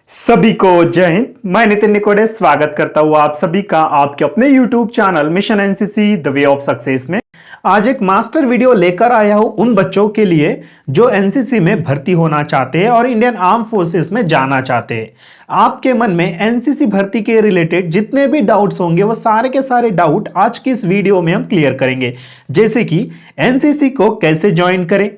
सभी को जय हिंद। मैं नितिन निकोड़े स्वागत करता हूं आप सभी का आपके अपने YouTube channel mission NCC the way of success में। आज एक मास्टर वीडियो लेकर आया हूं उन बच्चों के लिए जो एनसीसी में भर्ती होना चाहते हैं और इंडियन आर्म फोर्सेस में जाना चाहते हैं। आपके मन में एनसीसी भर्ती के रिलेटेड जितने भी डाउट्स होंगे वो सारे के सारे डाउट आज की इस वीडियो में हम क्लियर करेंगे। जैसे कि एनसीसी को कैसे ज्वाइन करें,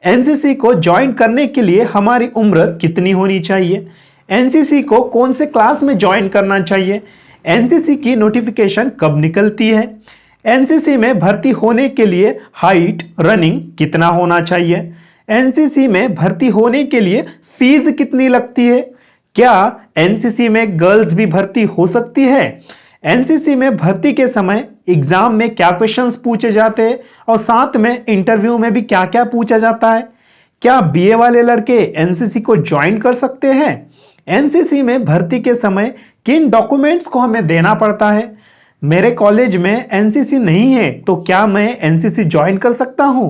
एनसीसी को ज्वाइन करने के लिए हमारी उम्र कितनी होनी चाहिए, एनसीसी को कौन से क्लास में ज्वाइन करना चाहिए, एनसीसी की नोटिफिकेशन कब निकलती है, एनसीसी में भर्ती होने के लिए हाइट रनिंग कितना होना चाहिए, एनसीसी में भर्ती होने के लिए फीस कितनी लगती है, क्या एनसीसी में गर्ल्स भी भर्ती हो सकती है, एनसीसी में भर्ती के समय एग्जाम में क्या क्वेश्चंस पूछे जाते हैं और साथ में इंटरव्यू में भी क्या क्या पूछा जाता है, क्या बीए वाले लड़के एनसीसी को ज्वाइन कर सकते हैं, एनसीसी में भर्ती के समय किन डॉक्यूमेंट्स को हमें देना पड़ता है, मेरे कॉलेज में एनसीसी नहीं है तो क्या मैं एनसीसी ज्वाइन कर सकता हूं,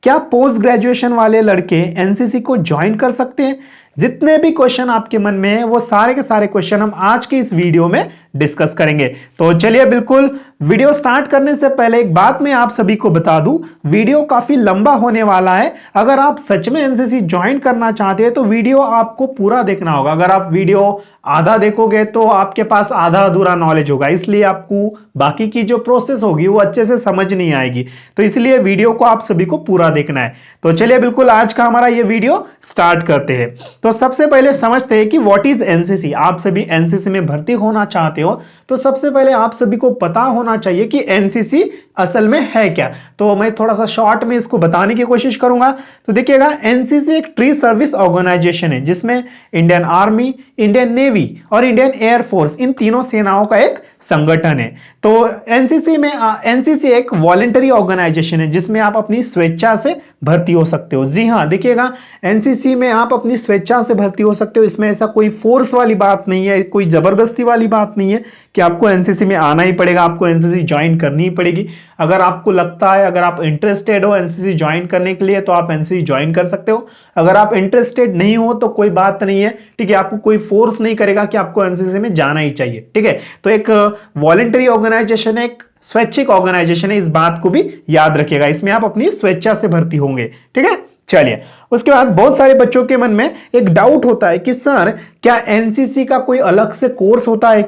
क्या पोस्ट ग्रेजुएशन वाले लड़के एनसीसी को ज्वाइन कर सकते हैं। जितने भी क्वेश्चन आपके मन में है वो सारे के सारे क्वेश्चन हम आज की इस वीडियो में डिस्कस करेंगे। तो चलिए बिल्कुल वीडियो स्टार्ट करने से पहले एक बात मैं आप सभी को बता दूं, वीडियो काफी लंबा होने वाला है। अगर आप सच में एनसीसी ज्वाइन करना चाहते हैं तो वीडियो आपको पूरा देखना होगा। अगर आप वीडियो आधा देखोगे तो आपके पास आधा अधूरा नॉलेज होगा, इसलिए आपको बाकी की जो प्रोसेस होगी वो अच्छे से समझ नहीं आएगी। तो इसलिए वीडियो को आप सभी को पूरा देखना है। तो चलिए बिल्कुल आज का हमारा ये वीडियो स्टार्ट करते हैं। तो सबसे पहले समझते हैं कि व्हाट इज एनसीसी। आप सभी एनसीसी में भर्ती होना चाहते हो तो सबसे पहले आप सभी को पता होना चाहिए कि एनसीसी असल में है क्या। तो मैं थोड़ा सा शॉर्ट में इसको बताने की कोशिश करूंगा। तो देखिएगा, एनसीसी एक ट्री सर्विस ऑर्गेनाइजेशन है जिसमें इंडियन आर्मी, इंडियन नेवी और इंडियन एयरफोर्स इन तीनों सेनाओं का एक संगठन है। तो एनसीसी एक वॉलेंटरी ऑर्गेनाइजेशन है जिसमें आप अपनी स्वेच्छा से भर्ती हो सकते हो। जी हाँ, देखिएगा, एनसीसी में आप अपनी स्वेच्छा से भर्ती हो सकते हो। इसमें ऐसा कोई फोर्स वाली बात नहीं है, कोई जबरदस्ती वाली बात नहीं है कि आपको एनसीसी में आना ही पड़ेगा, आपको एनसीसी ज्वाइन करनी ही पड़ेगी। अगर आपको लगता है, अगर आप इंटरेस्टेड हो एनसीसी ज्वाइन करने के लिए तो आप एनसीसी ज्वाइन कर सकते हो। अगर आप इंटरेस्टेड नहीं हो तो कोई बात नहीं है, ठीक है। आपको कोई फोर्स नहीं करेगा कि आपको एनसीसी में जाना ही चाहिए, ठीक है। तो एक वॉलेंटरी ऑर्गेनाइजेशन है, एक स्वैच्छिक ऑर्गेनाइजेशन है, इस बात को भी याद रखिएगा। इसमें आप अपनी स्वेच्छा से भर्ती होंगे, ठीक है। चलिए, उसके बाद बहुत सारे बच्चों के मन में एक डाउट होता है कि सर क्या एनसीसी का कोई अलग से कोर्स होता है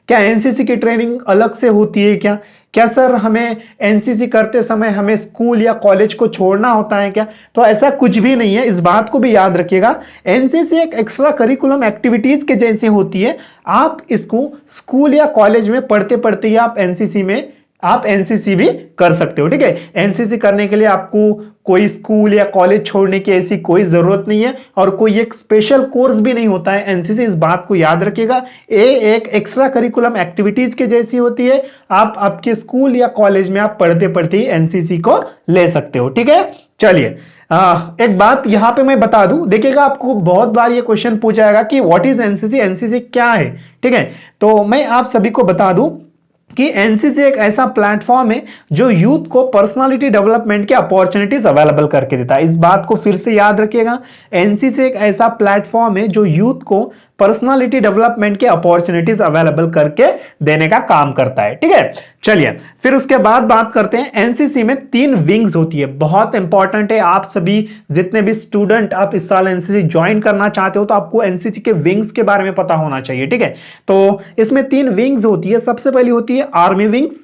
क्या एनसीसी की ट्रेनिंग अलग से होती है क्या सर हमें एनसीसी करते समय हमें स्कूल या कॉलेज को छोड़ना होता है क्या। तो ऐसा कुछ भी नहीं है, इस बात को भी याद रखिएगा। एनसीसी एक एक्स्ट्रा करिकुलम एक्टिविटीज के जैसे होती है। आप इसको स्कूल या कॉलेज में पढ़ते पढ़ते ही आप एनसीसी भी कर सकते हो, ठीक है। एनसीसी करने के लिए आपको कोई स्कूल या कॉलेज छोड़ने की ऐसी कोई जरूरत नहीं है और कोई एक स्पेशल कोर्स भी नहीं होता है एनसीसी, इस बात को याद रखिएगा। ये एक एक्स्ट्रा करिकुलम एक्टिविटीज के जैसी होती है। आप आपके स्कूल या कॉलेज में आप पढ़ते पढ़ते ही एनसीसी को ले सकते हो, ठीक है। चलिए, एक बात यहां पे मैं बता दूं, देखिएगा आपको बहुत बार ये क्वेश्चन पूछा जाएगा कि व्हाट इज एनसीसी, एनसीसी क्या है, ठीक है। तो मैं आप सभी को बता दूं कि एनसीसी एक ऐसा प्लेटफॉर्म है जो यूथ को पर्सनालिटी डेवलपमेंट की अपॉर्चुनिटीज अवेलेबल करके देता है। इस बात को फिर से याद रखिएगा, एनसीसी एक ऐसा प्लेटफॉर्म है जो यूथ को पर्सनालिटी डेवलपमेंट की अपॉर्चुनिटीज अवेलेबल करके देने का काम करता है, ठीक है। चलिए, फिर उसके बाद बात करते हैं, एनसीसी में 3 विंग्स होती है, बहुत इंपॉर्टेंट है। आप सभी जितने भी स्टूडेंट आप इस साल एनसीसी ज्वाइन करना चाहते हो तो आपको एनसीसी के विंग्स के बारे में पता होना चाहिए, ठीक है। तो इसमें 3 विंग्स होती है। सबसे पहली होती है आर्मी विंग्स,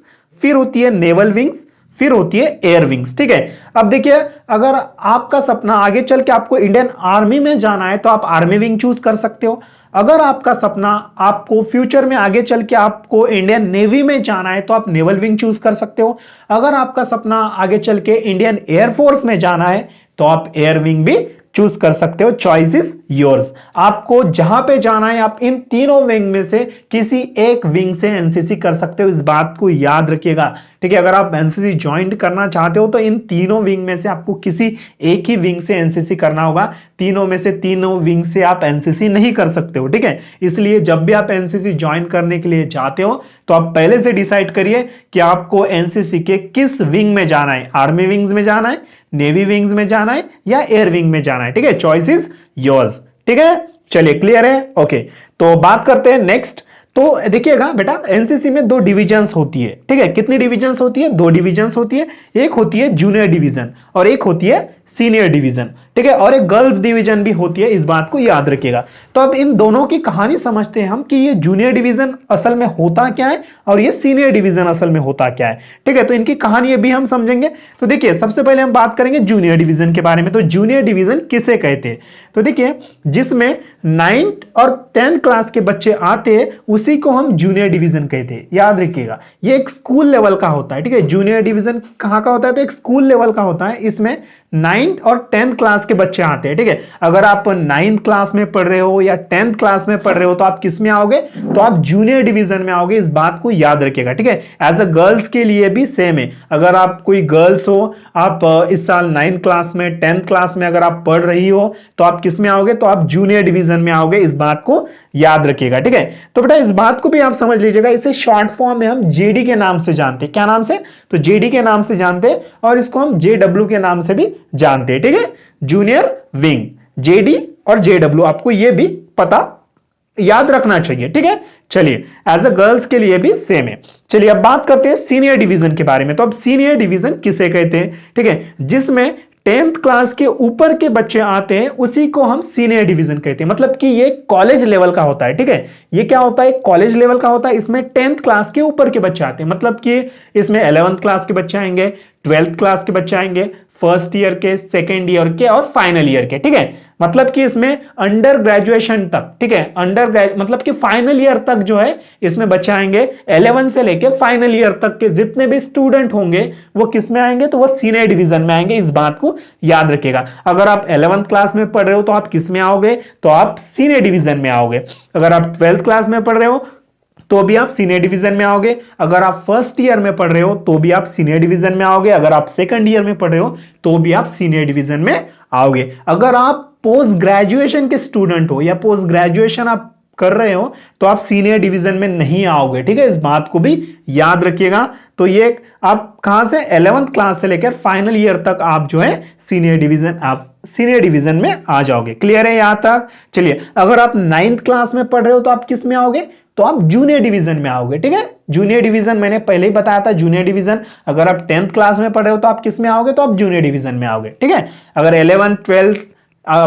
फिर होती है नेवल विंग्स, फिर होती है एयर विंग्स, ठीक है। अब देखिए, अगर आपका सपना आगे चल के आपको इंडियन आर्मी में जाना है तो आप आर्मी विंग चूज कर सकते हो। अगर आपका सपना आपको फ्यूचर में आगे चल के आपको इंडियन नेवी में जाना है तो आप नेवल विंग चूज कर सकते हो। अगर आपका सपना आगे चल के इंडियन एयरफोर्स में जाना है तो आप एयर विंग भी चूज कर सकते हो। चॉइस इज योर्स, आपको जहां पे जाना है आप इन तीनों विंग में से किसी एक विंग से एनसीसी कर सकते हो, इस बात को याद रखिएगा, ठीक है। अगर आप एनसीसी ज्वाइन करना चाहते हो तो इन तीनों विंग में से आपको किसी एक ही विंग से एनसीसी करना होगा। तीनों में से तीनों विंग से आप एनसीसी नहीं कर सकते हो, ठीक है। इसलिए जब भी आप एनसीसी ज्वाइन करने के लिए जाते हो तो आप पहले से डिसाइड करिए कि आपको एनसीसी के किस विंग में जाना है, आर्मी विंग्स में जाना है, नेवी विंग्स में जाना है या एयर विंग में जाना है, ठीक है। चॉइस इज योर्स, ठीक है। चलिए क्लियर है, ओके। तो बात करते हैं नेक्स्ट। तो देखिएगा बेटा, एनसीसी में दो डिविजन्स होती है, ठीक है। कितनी डिविजन्स होती है? दो डिविजन्स होती है। एक होती है जूनियर डिवीजन और एक होती है सीनियर डिवीजन, ठीक है। और एक गर्ल्स डिवीजन भी होती है, इस बात को याद रखिएगा। तो अब इन दोनों की कहानी समझते हैं हम कि ये जूनियर डिवीजन असल में होता क्या है और ये सीनियर डिवीजन असल में होता क्या है, ठीक है। तो इनकी कहानी भी हम समझेंगे। तो देखिए, सबसे पहले हम बात करेंगे जूनियर डिवीजन के बारे में। तो जूनियर डिवीजन किसे कहते हैं? तो देखिए, जिसमें 9th और 10th क्लास के बच्चे आते हैं उसी को हम जूनियर डिवीजन कहते हैं, याद रखिएगा। ये एक स्कूल लेवल का होता है, ठीक है। जूनियर डिवीजन कहां का होता है? तो एक स्कूल लेवल का होता है। इसमें 9th और 10th क्लास के बच्चे आते हैं, ठीक है। अगर आप 9th क्लास में पढ़ रहे हो या 10th क्लास में पढ़ रहे हो तो आप किस में आओगे? तो आप जूनियर डिवीजन में आओगे, इस बात को याद रखिएगा, ठीक है। एज अ गर्ल्स के लिए भी सेम है। अगर आप कोई गर्ल्स हो, आप इस साल 9th क्लास में 10th क्लास में अगर आप पढ़ रही हो तो आप किस में आओगे? तो आप जूनियर डिवीजन में आओगे, इस बात को याद रखिएगा, ठीक है। तो बेटा इस बात को भी आप समझ लीजिएगा, इसे शॉर्ट फॉर्म में हम जेडी के नाम से जानते हैं। क्या नाम से? तो जेडी के नाम से जानते हैं और इसको हम जेडब्ल्यू के नाम से भी जानते हैं, ठीक है। जूनियर विंग, जेडी और जेडब्ल्यू, आपको यह भी पता याद रखना चाहिए, ठीक है। चलिए, एज अ गर्ल्स के लिए भी सेम है। चलिए अब बात करते हैं सीनियर डिवीजन के बारे में। तो अब सीनियर डिवीजन किसे कहते हैं? ठीक है, जिसमें 10th क्लास के ऊपर के बच्चे आते हैं उसी को हम सीनियर डिवीजन कहते हैं। मतलब कि ये कॉलेज लेवल का होता है, ठीक है। ये क्या होता है? कॉलेज लेवल का होता है। इसमें 10th क्लास के ऊपर के बच्चे आते हैं, मतलब कि इसमें 11th क्लास के बच्चे आएंगे, 12th क्लास के बच्चे आएंगे, फर्स्ट ईयर के, सेकेंड ईयर के और फाइनल ईयर के, ठीक है। मतलब कि इसमें अंडर ग्रेजुएशन तक, ठीक है, मतलब कि फाइनल ईयर तक जो है इसमें बच्चे आएंगे। 11 से लेके फाइनल ईयर तक के जितने भी स्टूडेंट होंगे वो किस में आएंगे? तो वो सीनियर डिवीजन में आएंगे, इस बात को याद रखिएगा। अगर आप 11th क्लास में पढ़ रहे हो तो आप किस में आओगे? तो आप सीनियर डिवीजन में आओगे। अगर आप 12th क्लास में पढ़ रहे हो तो भी आप सीनियर डिवीजन में आओगे। अगर आप फर्स्ट ईयर में पढ़ रहे हो तो भी आप सीनियर डिवीजन में आओगे। अगर आप सेकंड ईयर में पढ़ रहे हो तो भी आप सीनियर डिवीजन में आओगे। अगर आप पोस्ट ग्रेजुएशन के स्टूडेंट हो या पोस्ट ग्रेजुएशन आप कर रहे हो तो आप सीनियर डिवीजन में नहीं आओगे, ठीक है। इस बात को भी याद रखिएगा। तो ये आप कहां से? 11th क्लास से लेकर फाइनल ईयर तक आप जो है सीनियर डिवीजन में आ जाओगे। क्लियर है यहां तक? चलिए, अगर आप 9th क्लास में पढ़ रहे हो तो आप किस में आओगे? तो आप जूनियर डिवीजन में आओगे, ठीक है। जूनियर डिवीजन मैंने पहले ही बताया था, जूनियर डिवीजन। अगर आप 10th क्लास में पढ़ रहे हो तो आप किस में आओगे? तो आप जूनियर डिवीजन में आओगे, ठीक है। अगर 11th 12th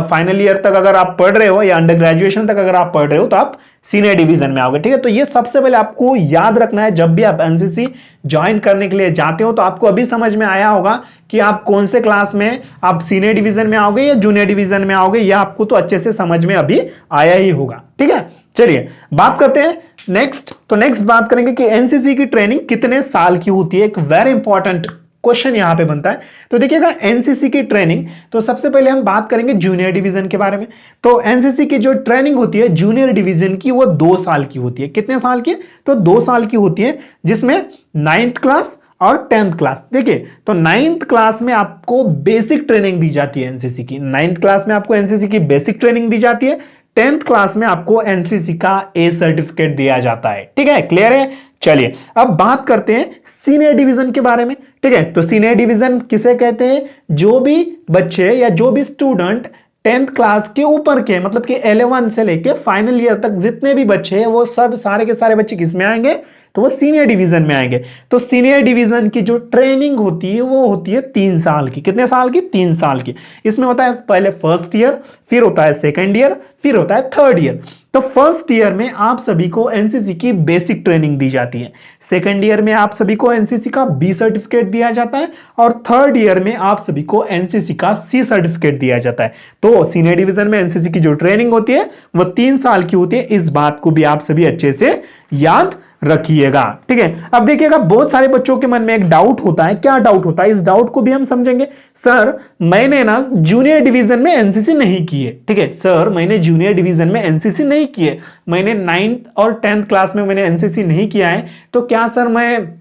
फाइनल ईयर तक अगर आप पढ़ रहे हो या अंडर ग्रेजुएशन तक अगर आप पढ़ रहे हो तो आप सीनियर डिवीजन में आओगे, ठीक है। तो ये सबसे पहले आपको याद रखना है। जब भी आप एनसीसी ज्वाइन करने के लिए जाते हो तो आपको अभी समझ में आया होगा कि आप कौन से क्लास में आप सीनियर डिवीजन में आओगे या जूनियर डिवीजन में आओगे, यह आपको तो अच्छे से समझ में अभी आया ही होगा, ठीक है। चलिए बात करते हैं नेक्स्ट। तो नेक्स्ट बात करेंगे कि एनसीसी की ट्रेनिंग कितने साल की होती है। एक वेरी इंपॉर्टेंट क्वेश्चन यहां पे बनता है। तो देखिएगा, एनसीसी की ट्रेनिंग, तो सबसे पहले हम बात करेंगे जूनियर डिवीजन के बारे में। तो एनसीसी की जो ट्रेनिंग होती है जूनियर डिवीजन की, वो 2 साल की होती है। कितने साल की? तो 2 साल की होती है, जिसमें 9th क्लास और 10th क्लास। देखिए, तो 9th क्लास में आपको बेसिक ट्रेनिंग दी जाती है एनसीसी की। 9th क्लास में आपको एनसीसी की बेसिक ट्रेनिंग दी जाती है। 10th क्लास में आपको एनसीसी का ए सर्टिफिकेट दिया जाता है, ठीक है। क्लियर है? चलिए अब बात करते हैं सीनियर डिवीजन के बारे में, ठीक है। तो सीनियर डिवीजन किसे कहते हैं? जो भी बच्चे या जो भी स्टूडेंट 10th क्लास के ऊपर के, मतलब कि 11 से लेके फाइनल ईयर तक जितने भी बच्चे हैं वो सब सारे के सारे बच्चे किस में आएंगे? तो वो सीनियर डिवीजन में आएंगे। तो सीनियर डिवीजन की जो ट्रेनिंग होती है वो होती है 3 साल की। कितने साल की? 3 साल की। इसमें होता है पहले फर्स्ट ईयर, फिर होता है सेकेंड ईयर, फिर होता है थर्ड ईयर। तो फर्स्ट ईयर में आप सभी को एनसीसी की बेसिक ट्रेनिंग दी जाती है। सेकेंड ईयर में आप सभी को एनसीसी का बी सर्टिफिकेट दिया जाता है और थर्ड ईयर में आप सभी को एनसीसी का सी सर्टिफिकेट दिया जाता है। तो सीनियर डिवीजन में एनसीसी की जो ट्रेनिंग होती है वो 3 साल की होती है। इस बात को भी आप सभी अच्छे से याद रखिएगा, ठीक है। अब देखिएगा, बहुत सारे बच्चों के मन में एक डाउट होता है। क्या डाउट होता है? इस डाउट को भी हम समझेंगे। सर मैंने ना जूनियर डिवीजन में एनसीसी नहीं की है, ठीक है। सर मैंने जूनियर डिवीजन में एनसीसी नहीं की है, मैंने 9th और 10th क्लास में मैंने एनसीसी नहीं किया है, तो क्या सर मैं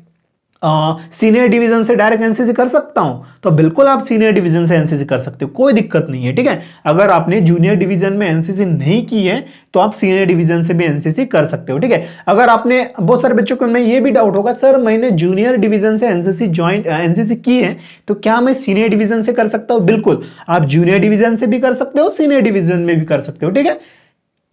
सीनियर डिवीजन से डायरेक्ट एनसीसी कर सकता हूं? तो बिल्कुल आप सीनियर डिवीजन से एनसीसी कर सकते हो, कोई दिक्कत नहीं है, ठीक है। अगर आपने जूनियर डिवीजन में एनसीसी नहीं की है तो आप सीनियर डिवीजन से भी एनसीसी कर सकते हो, ठीक है। अगर आपने, बहुत सारे बच्चों को में ये भी डाउट होगा, सर मैंने जूनियर डिवीजन से एनसीसी की है तो क्या मैं सीनियर डिवीजन से कर सकता हूं? बिल्कुल, आप जूनियर डिवीजन से भी कर सकते हो, सीनियर डिवीजन में भी कर सकते हो, ठीक है।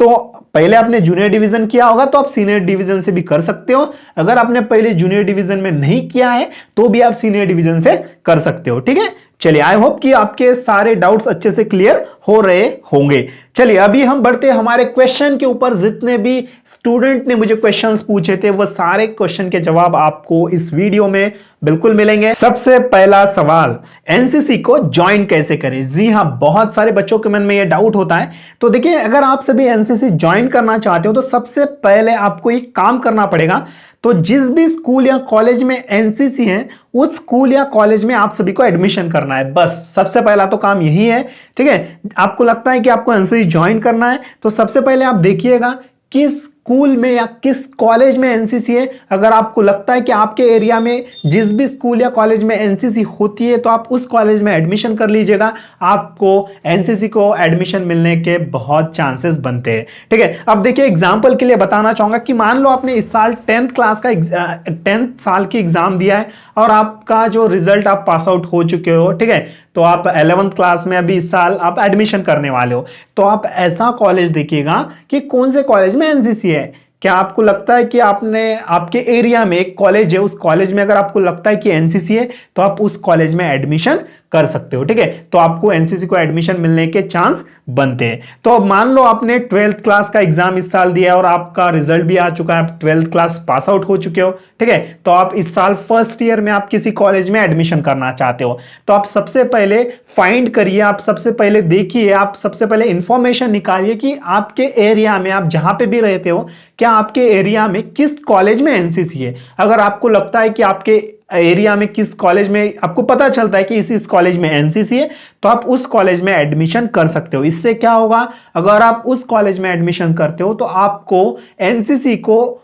तो पहले आपने जूनियर डिवीजन किया होगा तो आप सीनियर डिवीजन से भी कर सकते हो। अगर आपने पहले जूनियर डिवीजन में नहीं किया है तो भी आप सीनियर डिवीजन से कर सकते हो। ठीक है, चलिए आई होप कि आपके सारे डाउट्स अच्छे से क्लियर हो रहे होंगे। चलिए अभी हम बढ़ते हैं हमारे क्वेश्चन के ऊपर। जितने भी स्टूडेंट ने मुझे क्वेश्चंस पूछे थे वो सारे क्वेश्चन के जवाब आपको इस वीडियो में बिल्कुल मिलेंगे। सबसे पहला सवाल, एनसीसी को ज्वाइन कैसे करें? जी हां, बहुत सारे बच्चों के मन में यह डाउट होता है। तो देखिए, अगर आप सभी एनसीसी ज्वाइन करना चाहते हो तो सबसे पहले आपको एक काम करना पड़ेगा। तो जिस भी स्कूल या कॉलेज में एनसीसी है उस स्कूल या कॉलेज में आप सभी को एडमिशन करना है। बस सबसे पहला तो काम यही है। ठीक है, आपको लगता है कि आपको एनसीसी ज्वाइन करना है तो सबसे पहले आप देखिएगा किस स्कूल में या किस कॉलेज में एनसीसी है। अगर आपको लगता है कि आपके एरिया में जिस भी स्कूल या कॉलेज में एनसीसी होती है तो आप उस कॉलेज में एडमिशन कर लीजिएगा। आपको एनसीसी को एडमिशन मिलने के बहुत चांसेस बनते हैं। ठीक है, अब देखिए एग्जांपल के लिए बताना चाहूंगा कि मान लो आपने इस साल 10th साल की एग्जाम दिया है और आपका जो रिजल्ट आप पास आउट हो चुके हो। ठीक है, तो आप 11th क्लास में अभी इस साल आप एडमिशन करने वाले हो तो आप ऐसा कॉलेज देखिएगा कि कौन से कॉलेज में एनसीसी है। क्या आपको लगता है कि आपके एरिया में एक कॉलेज है, उस कॉलेज में अगर आपको लगता है कि एनसीसी है तो आप उस कॉलेज में एडमिशन कर सकते हो। ठीक है, तो आपको एनसीसी को एडमिशन मिलने के चांस बनते हैं। तो अब मान लो आपने 12th क्लास का एग्जाम इस साल दिया और आपका रिजल्ट भी आ चुका है, आप 12th क्लास पास आउट हो चुके हो। ठीक है, तो आप इस साल फर्स्ट ईयर में आप किसी कॉलेज में एडमिशन करना चाहते हो तो आप सबसे पहले फाइंड करिए, आप सबसे पहले देखिए, आप सबसे पहले इंफॉर्मेशन निकालिए कि आपके एरिया में आप जहां पे भी रहते हो क्या आपके एरिया में किस कॉलेज में एनसीसी है। अगर आपको लगता है कि आपके एरिया में किस कॉलेज में आपको पता चलता है कि इस कॉलेज में एनसीसी है तो आप उस कॉलेज में एडमिशन कर सकते हो। इससे क्या होगा, अगर आप उस कॉलेज में एडमिशन करते हो तो आपको एनसीसी को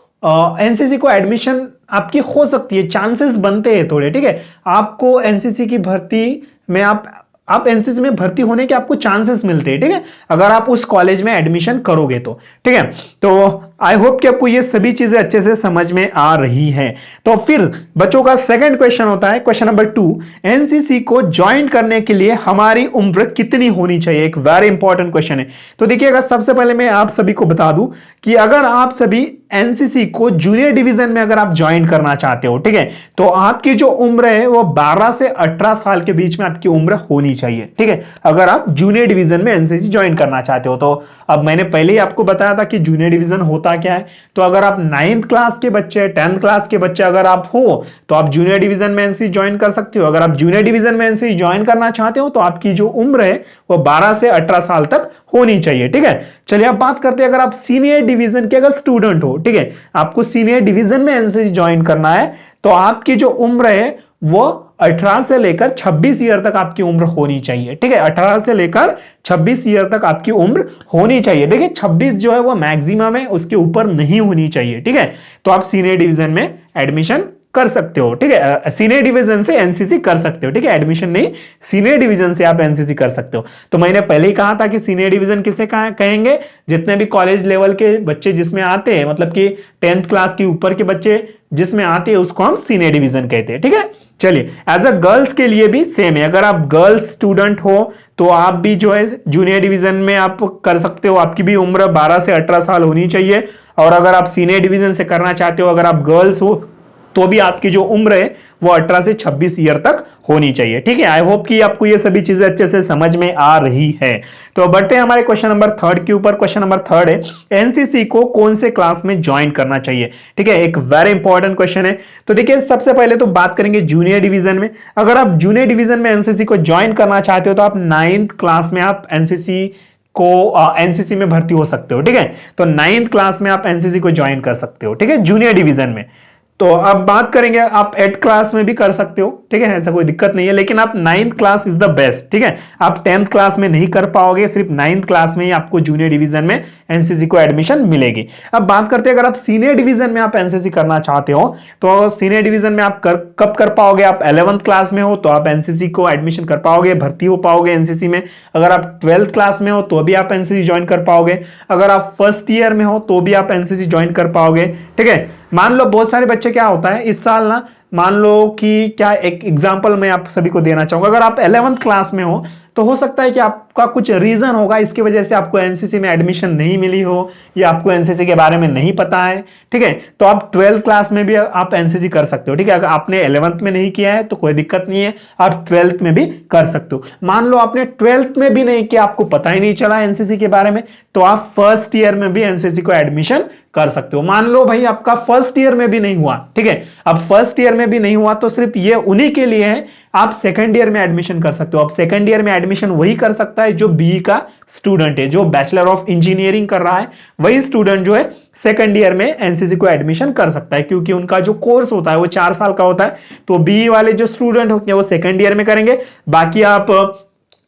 एडमिशन आपकी हो सकती है, चांसेस बनते हैं थोड़े। ठीक है, आपको एनसीसी की भर्ती में आप एनसीसी में भर्ती होने के आपको चांसेस मिलते हैं। ठीक है, अगर आप उस कॉलेज में एडमिशन करोगे तो। ठीक है, तो आई होप कि आपको ये सभी चीजें अच्छे से समझ में आ रही हैं। तो फिर बच्चों का सेकंड क्वेश्चन होता है, क्वेश्चन नंबर 2, एनसीसी को ज्वाइन करने के लिए हमारी उम्र कितनी होनी चाहिए? एक वेरी इंपॉर्टेंट क्वेश्चन है। तो देखिएगा, सबसे पहले मैं आप सभी को बता दूं कि अगर आप सभी एनसीसी को जूनियर डिवीजन में अगर आप ज्वाइन करना चाहते हो, ठीक है, तो आपकी जो उम्र है वो 12 से 18 साल के बीच में आपकी उम्र होनी चाहिए। ठीक है, अगर आप जूनियर डिवीजन में एनसीसी ज्वाइन करना चाहते हो तो अब मैंने पहले ही आपको बताया था कि जूनियर डिवीजन होता क्या है। तो अगर आप 9th क्लास के बच्चे, 10th क्लास के बच्चे अगर आप हो तो आप जूनियर डिवीजन में एनसीसी ज्वाइन कर सकते हो। अगर आप जूनियर डिवीजन में एनसीसी ज्वाइन करना चाहते हो तो आपकी जो उम्र है वो 12 से 18 साल तक होनी चाहिए। ठीक है, चलिए अब बात करते हैं, अगर आप सीनियर डिवीजन के अगर स्टूडेंट हो, ठीक है, आपको सीनियर डिवीजन में एनसीसी ज्वाइन करना है तो आपकी जो उम्र है वो 18 से लेकर 26 ईयर तक आपकी उम्र होनी चाहिए। ठीक है, 18 से लेकर 26 ईयर तक आपकी उम्र होनी चाहिए। देखिए 26 जो है वो मैक्सिमम है, उसके ऊपर नहीं होनी चाहिए। ठीक है, तो आप सीनियर डिवीजन में एडमिशन कर सकते हो। ठीक है, सीनियर डिवीजन से एनसीसी कर सकते हो। ठीक है, एडमिशन नहीं, सीनियर डिवीजन से आप एनसीसी कर सकते हो। तो मैंने पहले ही कहा था कि सीनियर डिवीजन किसे कहेंगे, जितने भी कॉलेज लेवल के बच्चे जिसमें आते हैं, मतलब कि 10th क्लास के ऊपर के बच्चे जिसमें आते हैं उसको हम सीनियर डिवीजन कहते हैं। ठीक है, चलिए एज अ गर्ल्स के लिए भी सेम है। अगर आप गर्ल्स स्टूडेंट हो तो आप भी जो है जूनियर डिवीजन में आप कर सकते हो। आपकी भी उम्र 12 से 18 साल होनी चाहिए। और अगर आप सीनियर डिवीजन से करना चाहते हो, अगर आप गर्ल्स हो तो भी आपकी जो उम्र है वो 18 से 26 ईयर तक होनी चाहिए। ठीक है, आई होप कि आपको ये सभी चीजें अच्छे से समझ में आ रही है। तो बढ़ते हैं हमारे क्वेश्चन नंबर 3 के ऊपर। क्वेश्चन नंबर 3 है, एनसीसी को कौन से क्लास में ज्वाइन करना चाहिए? ठीक है, एक वेरी इंपॉर्टेंट क्वेश्चन है। तो देखिए सबसे पहले तो बात करेंगे जूनियर डिवीजन में। अगर आप जूनियर डिवीजन में एनसीसी को ज्वाइन करना चाहते हो तो आप 9th क्लास में आप एनसीसी में भर्ती हो सकते हो। ठीक है, तो 9th क्लास में आप एनसीसी को ज्वाइन कर सकते हो। ठीक है, जूनियर डिवीजन में। तो अब बात करेंगे, आप 8th क्लास में भी कर सकते हो। ठीक है, ऐसा कोई दिक्कत नहीं है, लेकिन आप 9th class is the best. ठीक है, आप 10th क्लास में नहीं कर पाओगे, सिर्फ 9th क्लास में ही आपको जूनियर डिवीजन में एनसीसी को एडमिशन मिलेगी। अब बात करते हैं, अगर आप सीनियर डिवीजन में आप एनसीसी करना चाहते हो तो सीनियर डिवीजन में आप कब कर पाओगे? आप 11th क्लास में हो तो आप एनसीसी को एडमिशन कर पाओगे, भर्ती हो पाओगे एनसीसी में। अगर आप 12th क्लास में हो तो भी आप एनसीसी ज्वाइन कर पाओगे। अगर आप फर्स्ट ईयर में हो तो भी आप एनसीसी ज्वाइन कर पाओगे। ठीक है, मान लो बहुत सारे बच्चे क्या होता है इस साल ना, मान लो कि क्या, एक एग्जांपल मैं आप सभी को देना चाहूंगा, अगर आप 11th क्लास में हो तो हो सकता है कि आप आपका कुछ रीजन होगा, इसकी वजह से आपको एनसीसी में एडमिशन नहीं मिली हो या आपको एनसीसी के बारे में नहीं पता है, ठीक है, तो आप 12th क्लास में भी आप एनसीसी कर सकते हो, ठीक है। अगर आपने 11th में नहीं किया है तो कोई दिक्कत नहीं है, आप 12th में भी कर सकते हो। मान लो आपने 12th में भी नहीं किया, आपको पता ही नहीं चला एनसीसी के बारे में, तो आप फर्स्ट ईयर में भी एनसीसी को एडमिशन कर सकते हो। मान लो भाई आपका फर्स्ट ईयर में भी नहीं हुआ, ठीक है, अब फर्स्ट ईयर में भी नहीं हुआ तो सिर्फ ये उन्हीं के लिए है, आप सेकंड ईयर में एडमिशन कर सकते हो। अब सेकंड ईयर में एडमिशन वही कर सकता है जो बीई का स्टूडेंट है, जो बैचलर ऑफ इंजीनियरिंग कर रहा है, वही स्टूडेंट जो है सेकंड ईयर में एनसीसी को एडमिशन कर सकता है, क्योंकि उनका जो कोर्स होता है वो 4 साल का होता है। तो बीई वाले जो स्टूडेंट होंगे वो सेकंड ईयर में करेंगे, बाकी आप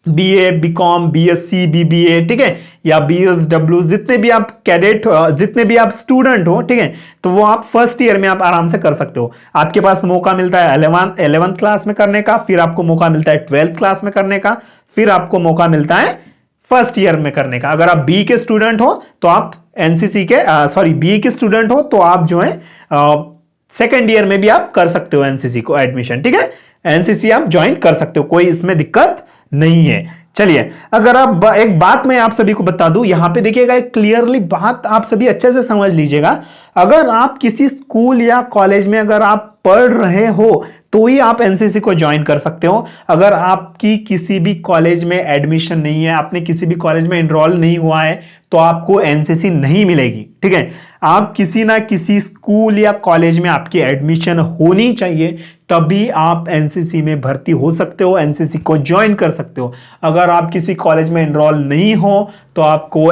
बीए, बीकॉम, बीएससी, बीबीए, ठीक है, या बीएसडब्ल्यू, जितने भी आप कैडेट, जितने भी आप स्टूडेंट हो, ठीक है, तो वो आप फर्स्ट ईयर में आप आराम से कर सकते हो। आपके पास मौका मिलता है 11th क्लास में करने का, फिर आपको मौका मिलता है 12th क्लास में करने का, फिर आपको मौका मिलता है फर्स्ट ईयर में करने का। अगर आप बी के स्टूडेंट हो तो आप एनसीसी के बी के स्टूडेंट हो तो आप जो है सेकेंड ईयर में भी आप कर सकते हो एनसीसी को एडमिशन, ठीक है, एनसीसी आप ज्वाइन कर सकते हो, कोई इसमें दिक्कत नहीं है। चलिए, अगर आप एक बात मैं आप सभी को बता दूं, यहां पे देखिएगा, एक क्लियरली बात आप सभी अच्छे से समझ लीजिएगा। अगर आप किसी स्कूल या कॉलेज में अगर आप पढ़ रहे हो तो ही आप एनसीसी को ज्वाइन कर सकते हो। अगर आपकी किसी भी कॉलेज में एडमिशन नहीं है, आपने किसी भी कॉलेज में एनरोल नहीं हुआ है, तो आपको एनसीसी नहीं मिलेगी, ठीक है। आप किसी ना किसी स्कूल या कॉलेज में आपकी एडमिशन होनी चाहिए, तभी आप एनसीसी में भर्ती हो सकते हो, एनसीसी को ज्वाइन कर सकते हो। अगर आप किसी कॉलेज में एनरोल नहीं हो तो आपको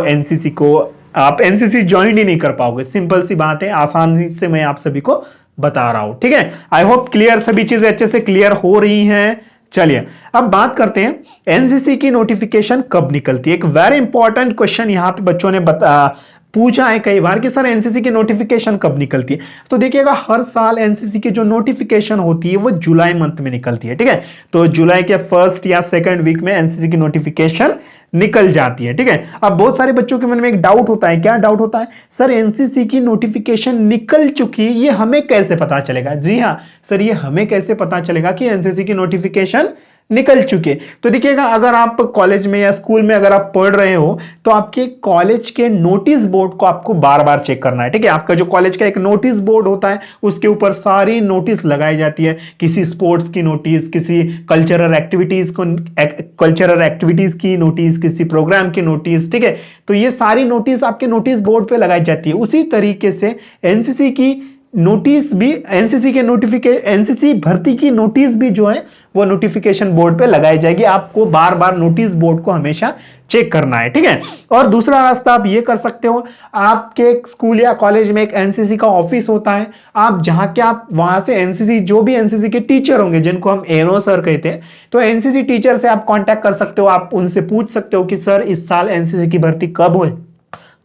आप एनसीसी ज्वाइन ही नहीं कर पाओगे। सिंपल सी बात है, आसानी से मैं आप सभी को बता रहा हूं, ठीक है। आई होप क्लियर, सभी चीजें अच्छे से क्लियर हो रही हैं। चलिए, अब बात करते हैं एनसीसी की नोटिफिकेशन कब निकलती है। एक वेरी इंपॉर्टेंट क्वेश्चन यहां पे बच्चों ने पूछा है कई बार कि सर एनसीसी की नोटिफिकेशन कब निकलती है। तो देखिएगा, हर साल एनसीसी की जो नोटिफिकेशन होती है वो जुलाई मंथ में निकलती है, ठीक है। तो जुलाई के फर्स्ट या सेकंड वीक में एनसीसी की नोटिफिकेशन निकल जाती है, ठीक है। अब बहुत सारे बच्चों के मन में एक डाउट होता है, क्या डाउट होता है, सर एनसीसी की नोटिफिकेशन निकल चुकी, ये हमें कैसे पता चलेगा। जी हाँ सर, ये हमें कैसे पता चलेगा कि एनसीसी की नोटिफिकेशन निकल चुके। तो देखिएगा, अगर आप कॉलेज में या स्कूल में अगर आप पढ़ रहे हो तो आपके कॉलेज के नोटिस बोर्ड को आपको बार बार चेक करना है, ठीक है। आपका जो कॉलेज का एक नोटिस बोर्ड होता है उसके ऊपर सारी नोटिस लगाई जाती है, किसी स्पोर्ट्स की नोटिस, किसी कल्चरल एक्टिविटीज की नोटिस, किसी प्रोग्राम की नोटिस, ठीक है। तो ये सारी नोटिस आपके नोटिस बोर्ड पे लगाई जाती है। उसी तरीके से एनसीसी की नोटिस भी, एनसीसी भर्ती की नोटिस भी जो है वो नोटिफिकेशन बोर्ड पे लगाई जाएगी। आपको बार बार नोटिस बोर्ड को हमेशा चेक करना है, ठीक है। और दूसरा रास्ता आप ये कर सकते हो, आपके स्कूल या कॉलेज में एक एनसीसी का ऑफिस होता है, आप जहां के आप वहां से एनसीसी, जो भी एनसीसी के टीचर होंगे जिनको हम एनो सर कहते हैं, तो एनसीसी टीचर से आप कांटेक्ट कर सकते हो। आप उनसे पूछ सकते हो कि सर इस साल एनसीसी की भर्ती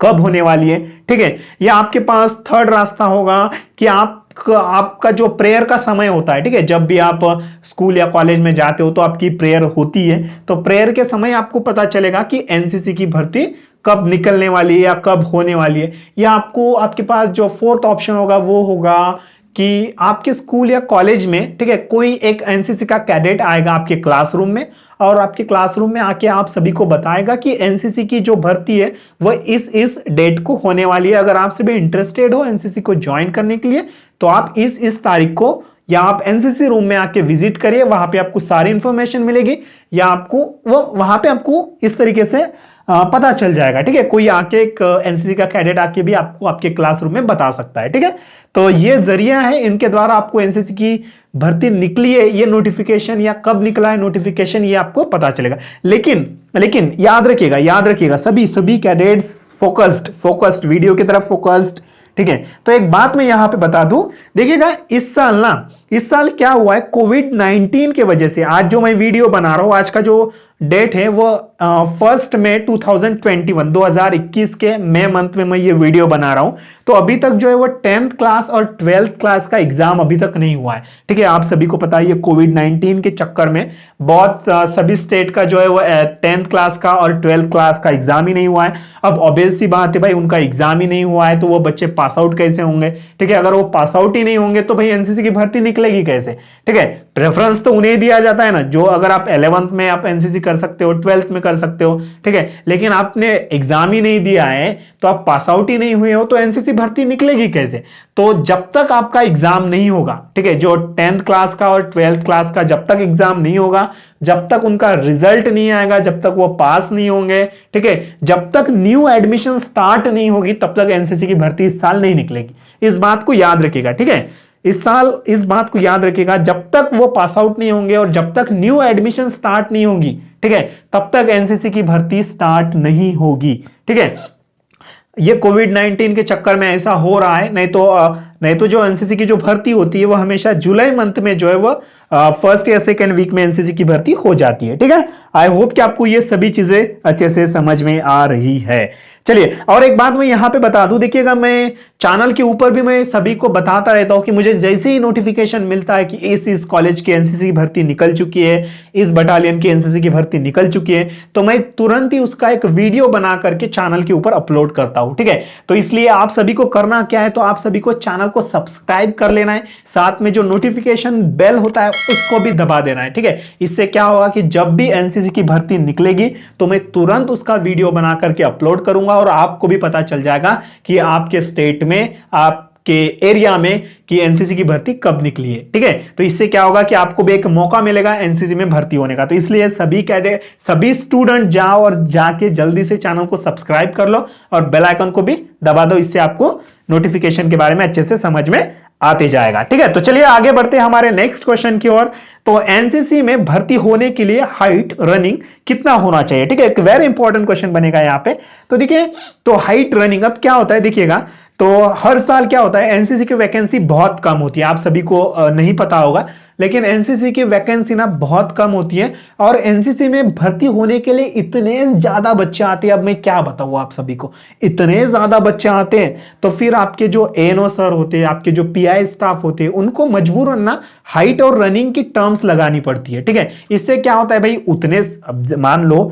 कब होने वाली है, ठीक है। या आपके पास थर्ड रास्ता होगा कि आपका जो प्रेयर का समय होता है, ठीक है, जब भी आप स्कूल या कॉलेज में जाते हो तो आपकी प्रेयर होती है, तो प्रेयर के समय आपको पता चलेगा कि एनसीसी की भर्ती कब निकलने वाली है या कब होने वाली है। या आपके पास जो फोर्थ ऑप्शन होगा वो होगा कि आपके स्कूल या कॉलेज में, ठीक है, कोई एक एनसीसी का कैडेट आएगा आपके क्लासरूम में और आपके क्लासरूम में आके आप सभी को बताएगा कि एनसीसी की जो भर्ती है वो इस डेट को होने वाली है। अगर आप सभी इंटरेस्टेड हो एनसीसी को ज्वाइन करने के लिए तो आप इस तारीख को, या आप एनसीसी रूम में आके विजिट करिए, वहां पे आपको सारी इंफॉर्मेशन मिलेगी, या वहां पे आपको इस तरीके से पता चल जाएगा, ठीक है। कोई आके एक एनसीसी का कैडेट आके भी आपको आपके क्लासरूम में बता सकता है, ठीक है। तो ये जरिया है, इनके द्वारा आपको एनसीसी की भर्ती निकली है, ये नोटिफिकेशन या कब निकला है नोटिफिकेशन, ये आपको पता चलेगा। लेकिन याद रखिएगा सभी कैडेट्स फोकस्ड वीडियो की तरफ फोकस्ड, ठीक है। तो एक बात मैं यहां पे बता दूं, देखिएगा इस साल क्या हुआ है, कोविड-19 के वजह से आज जो मैं वीडियो बना रहा हूं, आज का जो डेट है वो 1 मई 2021 के मई मंथ में मैं ये वीडियो बना रहा हूं। तो अभी तक जो है वो 10th क्लास और 12th क्लास का एग्जाम अभी तक नहीं हुआ है, ठीक है। आप सभी को पता है ये कोविड-19 के चक्कर में बहुत सभी स्टेट का जो है वो 10th क्लास का और 12th क्लास का एग्जाम ही नहीं हुआ है। अब ऑब्वियस सी बात है भाई, उनका एग्जाम ही नहीं हुआ है तो वो बच्चे पास आउट कैसे होंगे, ठीक है। अगर वो पास आउट ही नहीं होंगे तो भाई एनसीसी की भर्ती निकलेगी कैसे, ठीक है। प्रेफरेंस तो उन्हें दिया जाता है ना, जो अगर आप 11th में आप एनसीसी कर सकते हो, 12th में कर सकते हो, ठीक है। लेकिन आपने एग्जाम ही नहीं दिया है, तो आप पास आउट ही नहीं हुए हो, तो एनसीसी भर्ती निकलेगी कैसे? तो जब तक आपका एग्जाम नहीं होगा, ठीक है, जो 10th क्लास का और 12th क्लास का जब तक एग्जाम नहीं होगा, जब तक उनका रिजल्ट नहीं आएगा, जब तक वो पास नहीं होंगे, ठीक है, जब तक न्यू एडमिशन स्टार्ट नहीं होगी, तब तक एनसीसी की भर्ती इस साल नहीं निकलेगी। इस बात को याद रखिएगा, ठीक है। इस साल इस बात को याद रखिएगा, जब तक वो पास आउट नहीं होंगे और जब तक न्यू एडमिशन स्टार्ट नहीं होगी, ठीक है, तब तक एनसीसी की भर्ती स्टार्ट नहीं होगी, ठीक है। ये कोविड-19 के चक्कर में ऐसा हो रहा है, नहीं तो जो एनसीसी की जो भर्ती होती है वो हमेशा जुलाई मंथ में जो है वो फर्स्ट या सेकेंड वीक में एनसीसी की भर्ती हो जाती है, ठीक है। आई होप कि आपको ये सभी चीजें अच्छे से समझ में आ रही है। चलिए, और एक बात मैं यहां पे बता दूं, देखिएगा, मैं चैनल के ऊपर भी मैं सभी को बताता रहता हूं कि मुझे जैसे ही नोटिफिकेशन मिलता है कि इस कॉलेज की एनसीसी की भर्ती निकल चुकी है, इस बटालियन की एनसीसी की भर्ती निकल चुकी है, तो मैं तुरंत ही उसका एक वीडियो बना करके चैनल के ऊपर अपलोड करता हूं, ठीक है। तो इसलिए आप सभी को करना क्या है, तो आप सभी को चैनल को सब्सक्राइब कर लेना है, साथ में जो नोटिफिकेशन बेल होता है उसको भी दबा देना है, ठीक है। इससे क्या होगा कि जब भी एनसीसी की भर्ती निकलेगी तो मैं तुरंत उसका वीडियो बना करके अपलोड करूंगा और आपको भी पता चल जाएगा कि आपके स्टेट में, आपके एरिया में कि एनसीसी की भर्ती कब निकली है, ठीक है। तो इससे क्या होगा कि आपको भी एक मौका मिलेगा एनसीसी में भर्ती होने का। तो इसलिए सभी स्टूडेंट जाओ और जाके जल्दी से चैनल को सब्सक्राइब कर लो और बेल आइकन को भी दबा दो, इससे आपको नोटिफिकेशन के बारे में अच्छे से समझ में आते जाएगा, ठीक है। तो चलिए आगे बढ़ते हैं हमारे नेक्स्ट क्वेश्चन की ओर। तो एनसीसी में भर्ती होने के लिए हाइट, रनिंग कितना होना चाहिए, ठीक है। एक वेरी इंपॉर्टेंट क्वेश्चन बनेगा यहाँ पे। तो देखिए, तो हाइट, रनिंग, अब क्या होता है देखिएगा, तो हर साल क्या होता है, एनसीसी की वैकेंसी बहुत कम होती है, आप सभी को नहीं पता होगा, लेकिन एनसीसी की वैकेंसी ना बहुत कम होती है और एनसीसी में भर्ती होने के लिए इतने ज्यादा बच्चे आते हैं, अब मैं क्या बताऊं आप सभी को, इतने ज्यादा बच्चे आते हैं, तो फिर आपके जो एएनओ सर होते हैं, आपके जो पीआई स्टाफ होते हैं, उनको मजबूरन ना हाइट और रनिंग की टर्म्स लगानी पड़ती है, ठीक है। इससे क्या होता है भाई, उतने, मान लो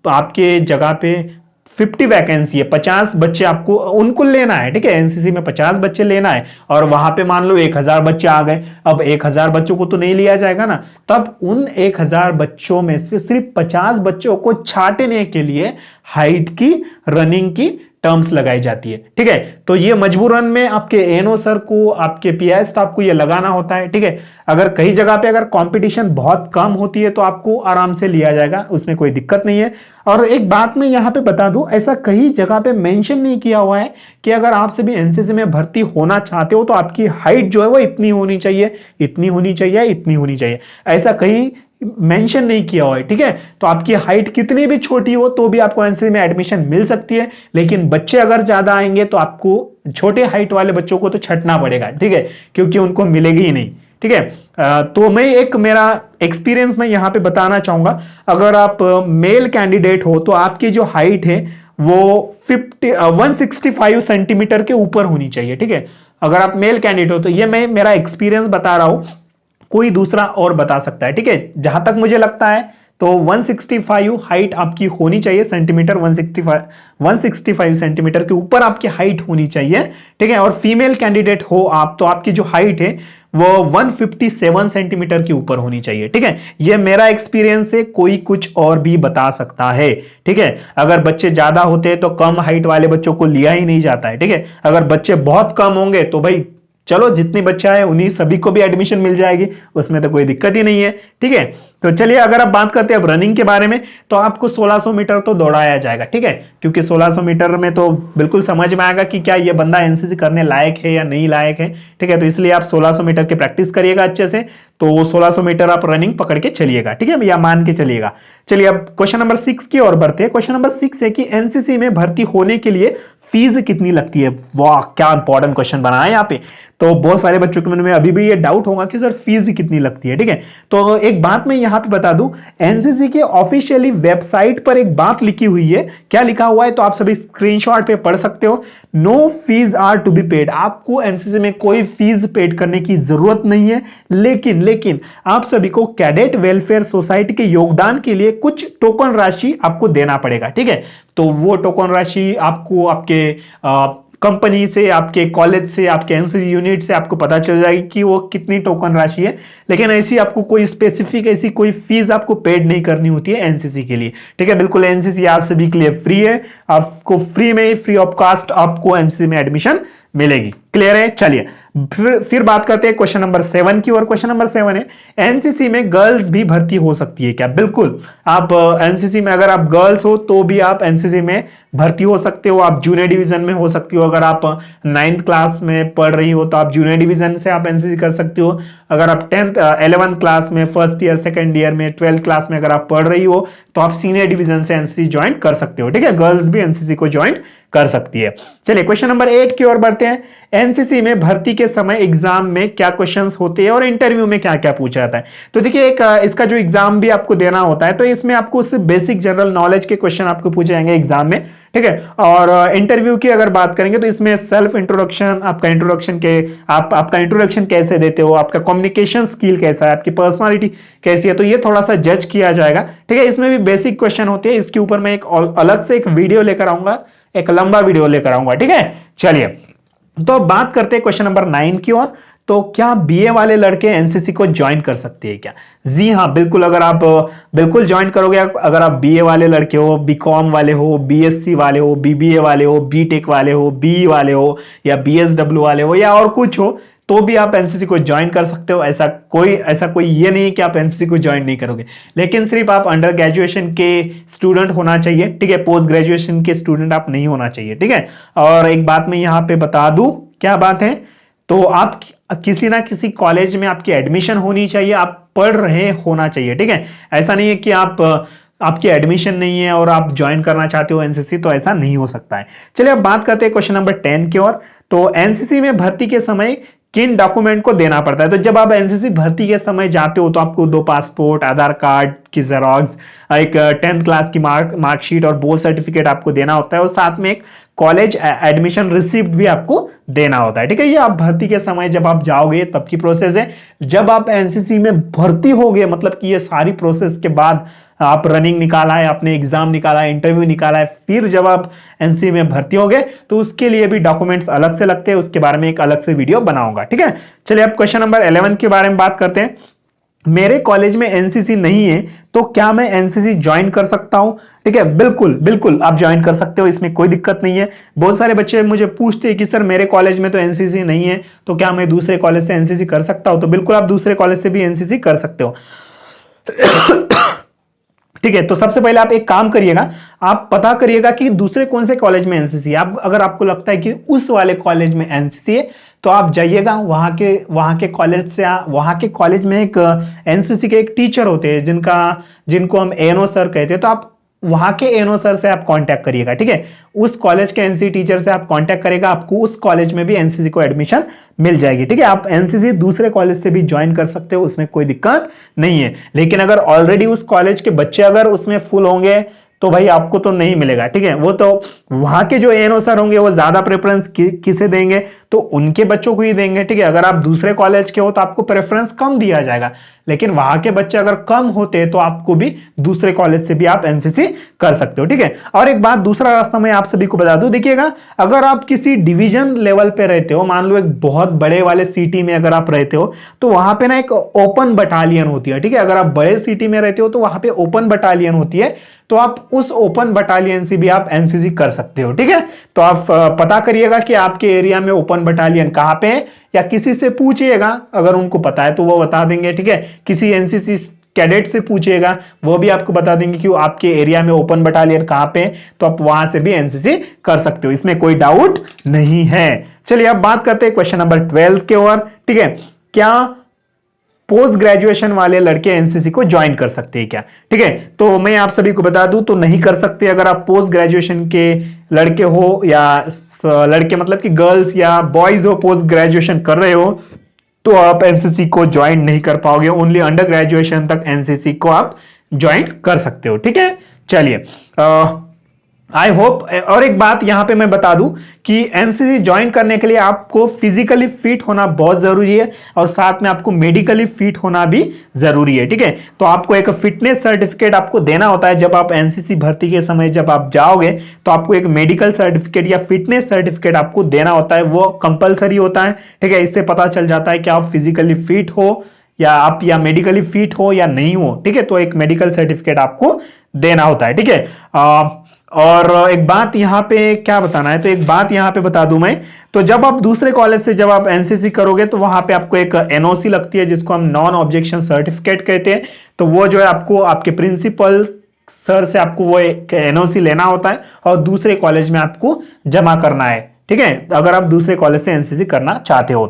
आपके जगह पे 50 वैकेंसी है, 50 बच्चे आपको उनको लेना है, ठीक है। एनसीसी में 50 बच्चे लेना है और वहां पे मान लो 1000 बच्चे आ गए, अब 1000 बच्चों को तो नहीं लिया जाएगा ना, तब उन 1000 बच्चों में से सिर्फ 50 बच्चों को छांटने के लिए हाइट की, रनिंग की टर्म्स लगाई जाती है, ठीक है। तो ये मजबूरन में आपके एएनओ सर को, आपके पीआई स्टाफ को ये लगाना होता है, ठीक है। अगर कई जगह पे अगर कंपटीशन बहुत कम होती है तो आपको आराम से लिया जाएगा, उसमें कोई दिक्कत नहीं है। और एक बात मैं यहाँ पे बता दूं, ऐसा कई जगह पे मेंशन नहीं किया हुआ है कि अगर आप सभी एनसीसी में भर्ती होना चाहते हो तो आपकी हाइट जो है वो इतनी होनी चाहिए, इतनी होनी चाहिए, इतनी होनी चाहिए, ऐसा कहीं मेंशन नहीं किया हुआ है, ठीक है। तो आपकी हाइट कितनी भी छोटी हो तो भी आपको एनसीसी में एडमिशन मिल सकती है, लेकिन बच्चे अगर ज्यादा आएंगे तो आपको छोटे हाइट वाले बच्चों को तो छटना पड़ेगा, ठीक है, क्योंकि उनको मिलेगी ही नहीं, ठीक है। तो मैं एक मेरा एक्सपीरियंस में यहां पे बताना चाहूंगा, अगर आप मेल कैंडिडेट हो तो आपकी जो हाइट है वो 165 सेंटीमीटर के ऊपर होनी चाहिए, ठीक है। अगर आप मेल कैंडिडेट हो तो ये मैं मेरा एक्सपीरियंस बता रहा हूं, कोई दूसरा और बता सकता है, ठीक है। जहां तक मुझे लगता है तो 165 हाइट आपकी होनी चाहिए सेंटीमीटर, 165 सेंटीमीटर के ऊपर आपकी हाइट होनी चाहिए, ठीक है। और फीमेल कैंडिडेट हो आप तो आपकी जो हाइट है वो 157 सेंटीमीटर के ऊपर होनी चाहिए, ठीक है। ये मेरा एक्सपीरियंस है, कोई कुछ और भी बता सकता है, ठीक है। अगर बच्चे ज्यादा होते हैं तो कम हाइट वाले बच्चों को लिया ही नहीं जाता है, ठीक है। अगर बच्चे बहुत कम होंगे तो भाई चलो जितनी बच्चा है उन्हीं सभी को भी एडमिशन मिल जाएगी, उसमें तो कोई दिक्कत ही नहीं है, ठीक है। तो चलिए अगर आप बात करते हैं अब रनिंग के बारे में, तो आपको 1600 मीटर तो दौड़ाया जाएगा, ठीक है, क्योंकि 1600 मीटर में तो बिल्कुल समझ में आएगा कि क्या ये बंदा एनसीसी करने लायक है या नहीं लायक है, ठीक है। तो इसलिए आप 1600 मीटर की प्रैक्टिस करिएगा अच्छे से, तो 1600 मीटर आप रनिंग पकड़ के चलिएगा, ठीक है, या मान के चलिएगा। चलिए अब क्वेश्चन नंबर 6 की ओर बढ़ते हैं। क्वेश्चन नंबर 6 है कि एनसीसी में भर्ती होने के लिए फीस कितनी लगती है। वाह, क्या इंपॉर्टेंट क्वेश्चन बना है यहाँ पे। तो बहुत सारे बच्चों के मन में अभी भी ये डाउट होगा कि सर फीस कितनी लगती है, ठीक है। तो एक बात मैं यहां पे बता दूं, एनसीसी के ऑफिशियली वेबसाइट पर एक बात लिखी हुई है, क्या लिखा हुआ है तो आप सभी स्क्रीनशॉट पे पढ़ सकते हो। No fees are to be paid, आपको एनसीसी में कोई फीस पेड करने की जरूरत नहीं है, लेकिन आप सभी को कैडेट वेलफेयर सोसाइटी के योगदान के लिए कुछ टोकन राशि आपको देना पड़ेगा, ठीक है। तो वो टोकन राशि आपको आपके कंपनी से, आपके कॉलेज से, आपके एनसीसी यूनिट से आपको पता चल जाएगी कि वो कितनी टोकन राशि है। लेकिन ऐसी आपको कोई स्पेसिफिक ऐसी कोई फीस आपको पेड नहीं करनी होती है एनसीसी के लिए, ठीक है। बिल्कुल एनसीसी आप सभी के लिए फ्री है, आपको फ्री में, फ्री ऑफ कॉस्ट आपको एनसीसी में एडमिशन मिलेगी। क्लियर है? चलिए फिर बात करते हैं क्वेश्चन नंबर 7 की। और क्वेश्चन नंबर 7 है, एनसीसी में गर्ल्स भी भर्ती हो सकती है क्या? बिल्कुल, आप एनसीसी में अगर आप गर्ल्स हो तो भी आप एनसीसी में भर्ती हो सकते हो। आप जूनियर डिवीजन में हो सकती हो। अगर आप 9th क्लास में पढ़ रही हो तो आप जूनियर डिवीजन से आप एनसीसी कर सकती हो। अगर आप 11th क्लास में, फर्स्ट ईयर, सेकंड ईयर में, 12th क्लास में अगर आप पढ़ रही हो तो आप सीनियर डिवीजन से एनसीसी ज्वाइन कर सकते हो, ठीक है। गर्ल्स भी एनसीसी को ज्वाइन कर सकती है। चलिए क्वेश्चन नंबर 8 की ओर बढ़ते हैं। एनसीसी में भर्ती के समय एग्जाम में क्या क्वेश्चंस होते हैं और इंटरव्यू में क्या क्या पूछा जाता है? तो देखिए, एक इसका जो एग्जाम भी आपको देना होता है तो इसमें आपको सिर्फ बेसिक जनरल नॉलेज के क्वेश्चन आपको पूछे जाएंगे एग्जाम में, ठीक है। और इंटरव्यू की अगर बात करेंगे तो इसमें सेल्फ इंट्रोडक्शन, आपका इंट्रोडक्शन कैसे देते हो, आपका कम्युनिकेशन स्किल कैसा है, आपकी पर्सनालिटी कैसी है, तो ये थोड़ा सा जज किया जाएगा, ठीक है। इसमें भी बेसिक क्वेश्चन होते हैं। इसके ऊपर मैं एक अलग से एक वीडियो लेकर आऊंगा, एक लंबा वीडियो लेकर आऊंगा, ठीक है। चलिए तो अब बात करते हैं क्वेश्चन नंबर 9 की ओर। तो क्या बीए वाले लड़के एनसीसी को ज्वाइन कर सकते हैं क्या? जी हाँ, बिल्कुल। अगर आप बिल्कुल ज्वाइन करोगे, अगर आप बीए वाले लड़के हो, बीकॉम वाले हो, बीएससी वाले हो, बीबीए वाले हो, बीटेक वाले हो, बीई वाले हो, या बीएसडब्ल्यू वाले हो, या और कुछ हो, तो भी आप एनसीसी को ज्वाइन कर सकते हो। ऐसा कोई ये नहीं है कि आप एनसीसी को ज्वाइन नहीं करोगे, लेकिन सिर्फ आप अंडर ग्रेजुएशन के स्टूडेंट होना चाहिए, ठीक है। पोस्ट ग्रेजुएशन के स्टूडेंट आप नहीं होना चाहिए, ठीक है। और एक बात मैं यहां पे बता दूं, क्या बात है, तो आप किसी ना किसी कॉलेज में आपकी एडमिशन होनी चाहिए, आप पढ़ रहे होना चाहिए, ठीक है। ऐसा नहीं है कि आपकी एडमिशन नहीं है और आप ज्वाइन करना चाहते हो एनसीसी, तो ऐसा नहीं हो सकता है। चलिए अब बात करते हैं क्वेश्चन नंबर 10 की ओर। तो एनसीसी में भर्ती के समय किन डॉक्यूमेंट को देना पड़ता है? तो जब आप एनसीसी भर्ती के समय जाते हो तो आपको 2 पासपोर्ट, आधार कार्ड की जेरॉक्स, एक 10th क्लास की मार्कशीट और बोर्ड सर्टिफिकेट आपको देना होता है, और साथ में एक कॉलेज एडमिशन रिसिप्ट भी आपको देना होता है, ठीक है। ये आप भर्ती के समय जब आप जाओगे तब की प्रोसेस है। जब आप एनसीसी में भर्ती होगे, मतलब कि ये सारी प्रोसेस के बाद आप रनिंग निकाला है, आपने एग्जाम निकाला है, इंटरव्यू निकाला है, फिर जब आप एनसीसी में भर्ती होगे तो उसके लिए भी डॉक्यूमेंट्स अलग से लगते हैं, उसके बारे में एक अलग से वीडियो बनाऊंगा, ठीक है। चलिए अब क्वेश्चन नंबर 11 के बारे में बात करते हैं। मेरे कॉलेज में एनसीसी नहीं है तो क्या मैं एनसीसी ज्वाइन कर सकता हूं? ठीक है, बिल्कुल बिल्कुल आप ज्वाइन कर सकते हो, इसमें कोई दिक्कत नहीं है। बहुत सारे बच्चे मुझे पूछते हैं कि सर मेरे कॉलेज में तो एनसीसी नहीं है, तो क्या मैं दूसरे कॉलेज से एनसीसी कर सकता हूं? तो बिल्कुल आप दूसरे कॉलेज से भी एनसीसी कर सकते हो। ठीक है, तो सबसे पहले आप एक काम करिएगा, आप पता करिएगा कि दूसरे कौन से कॉलेज में एनसीसी है। आप अगर आपको लगता है कि उस वाले कॉलेज में एनसीसी है तो आप जाइएगा वहां के कॉलेज से। वहां के कॉलेज में एक एनसीसी के एक टीचर होते हैं जिनको हम एनो सर कहते हैं, तो आप वहां के एनो सर से आप कांटेक्ट करिएगा, ठीक है। उस कॉलेज के एनसीसी टीचर से आप कांटेक्ट करेगा, आपको उस कॉलेज में भी एनसीसी को एडमिशन मिल जाएगी, ठीक है। आप एनसीसी दूसरे कॉलेज से भी ज्वाइन कर सकते हो, उसमें कोई दिक्कत नहीं है। लेकिन अगर ऑलरेडी उस कॉलेज के बच्चे अगर उसमें फुल होंगे तो भाई आपको तो नहीं मिलेगा, ठीक है। वो तो वहां के जो एएनओ सर होंगे वो ज्यादा प्रेफरेंस किसे देंगे, तो उनके बच्चों को ही देंगे, ठीक है। अगर आप दूसरे कॉलेज के हो तो आपको प्रेफरेंस कम दिया जाएगा, लेकिन वहां के बच्चे अगर कम होते तो आपको भी दूसरे कॉलेज से भी आप एनसीसी कर सकते हो, ठीक है। और एक बात, दूसरा रास्ता मैं आप सभी को बता दूं, देखिएगा, अगर आप किसी डिवीजन लेवल पे रहते हो, मान लो एक बहुत बड़े वाले सिटी में अगर आप रहते हो तो वहां पे ना एक ओपन बटालियन होती है, ठीक है। अगर आप बड़े सिटी में रहते हो तो वहां पे ओपन बटालियन होती है, तो आप उस ओपन बटालियन से भी आप एनसीसी कर सकते हो, ठीक है। तो आप पता करिएगा कि आपके एरिया में ओपन बटालियन कहां पे है, या किसी से पूछिएगा, अगर उनको पता है तो वो बता देंगे, ठीक है। किसी एनसीसी कैडेट से पूछिएगा, वो भी आपको बता देंगे कि आपके एरिया में ओपन बटालियन कहां पे है, तो आप वहां से भी एनसीसी कर सकते हो, इसमें कोई डाउट नहीं है। चलिए अब बात करते हैं क्वेश्चन नंबर 12 के ओर, ठीक है। क्या पोस्ट ग्रेजुएशन वाले लड़के एनसीसी को ज्वाइन कर सकते हैं क्या? ठीक है, तो मैं आप सभी को बता दूं तो नहीं कर सकते। अगर आप पोस्ट ग्रेजुएशन के लड़के हो, या लड़के मतलब कि गर्ल्स या बॉयज हो, पोस्ट ग्रेजुएशन कर रहे हो, तो आप एनसीसी को ज्वाइन नहीं कर पाओगे। ओनली अंडर ग्रेजुएशन तक एनसीसी को आप ज्वाइन कर सकते हो, ठीक है। चलिए आई होप। और एक बात यहां पे मैं बता दूं कि एनसीसी ज्वाइन करने के लिए आपको फिजिकली फिट होना बहुत जरूरी है और साथ में आपको मेडिकली फिट होना भी जरूरी है, ठीक है। तो आपको एक फिटनेस सर्टिफिकेट आपको देना होता है जब आप एनसीसी भर्ती के समय जब आप जाओगे, तो आपको एक मेडिकल सर्टिफिकेट या फिटनेस सर्टिफिकेट आपको देना होता है, वो कंपलसरी होता है, ठीक है। इससे पता चल जाता है कि आप फिजिकली फिट हो या आप या मेडिकली फिट हो या नहीं हो, ठीक है। तो एक मेडिकल सर्टिफिकेट आपको देना होता है, ठीक है। और एक बात यहां पे क्या बताना है, तो एक बात यहां पे बता दूं मैं, तो जब आप दूसरे कॉलेज से जब आप एनसीसी करोगे तो वहां पे आपको एक एनओसी लगती है जिसको हम नॉन ऑब्जेक्शन सर्टिफिकेट कहते हैं। तो वो जो है आपको आपके प्रिंसिपल सर से आपको वो एक एनओसी लेना होता है और दूसरे कॉलेज में आपको जमा करना है, ठीक है, अगर आप दूसरे कॉलेज से एनसीसी करना चाहते हो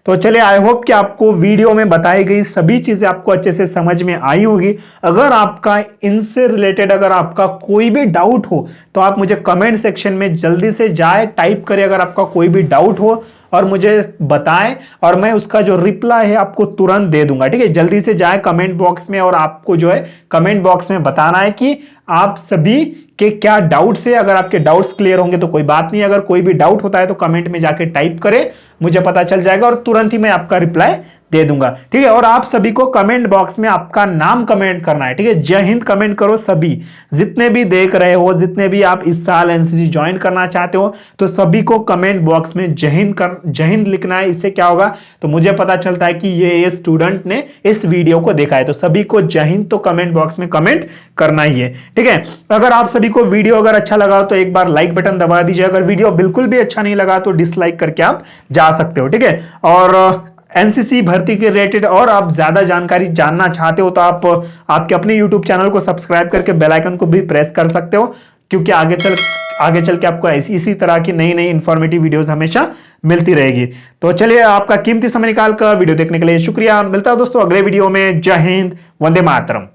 तो चलिए, आई होप कि आपको वीडियो में बताई गई सभी चीजें आपको अच्छे से समझ में आई होगी। अगर आपका इनसे रिलेटेड अगर आपका कोई भी डाउट हो तो आप मुझे कमेंट सेक्शन में जल्दी से जाए टाइप करें अगर आपका कोई भी डाउट हो और मुझे बताएं और मैं उसका जो रिप्लाई है आपको तुरंत दे दूंगा, ठीक है। जल्दी से जाए कमेंट बॉक्स में और आपको जो है कमेंट बॉक्स में बताना है कि आप सभी के क्या डाउट्स है। अगर आपके डाउट्स क्लियर होंगे तो कोई बात नहीं, अगर कोई भी डाउट होता है तो कमेंट में जाके टाइप करें, मुझे पता चल जाएगा और तुरंत ही मैं आपका रिप्लाई दे दूंगा, ठीक है। और आप सभी को कमेंट बॉक्स में आपका नाम कमेंट करना है, ठीक है। जय हिंद कमेंट करो सभी, जितने भी देख रहे हो, जितने भी आप इस साल एनसीसी ज्वाइन करना चाहते हो, तो सभी को कमेंट बॉक्स में जय हिंद लिखना है। इससे क्या होगा, तो मुझे पता चलता है कि ये स्टूडेंट ने इस वीडियो को देखा है। तो सभी को जय हिंद तो कमेंट बॉक्स में कमेंट करना ही है, ठीक है। अगर आप सभी को वीडियो अगर अच्छा लगा तो एक बार लाइक बटन दबा दीजिए, अगर वीडियो बिल्कुल भी अच्छा नहीं लगा तो डिसलाइक करके आप जा सकते हो, ठीक है। और एनसीसी भर्ती के रिलेटेड और आप ज्यादा जानकारी जानना चाहते हो तो आप आपके अपने यूट्यूब चैनल को सब्सक्राइब करके बेल आइकन को भी प्रेस कर सकते हो, क्योंकि आगे चल के आपको इसी तरह की नई नई इंफॉर्मेटिव वीडियोस हमेशा मिलती रहेगी। तो चलिए, आपका कीमती समय निकाल कर वीडियो देखने के लिए शुक्रिया। मिलता है दोस्तों अगले वीडियो में। जय हिंद, वंदे मातरम।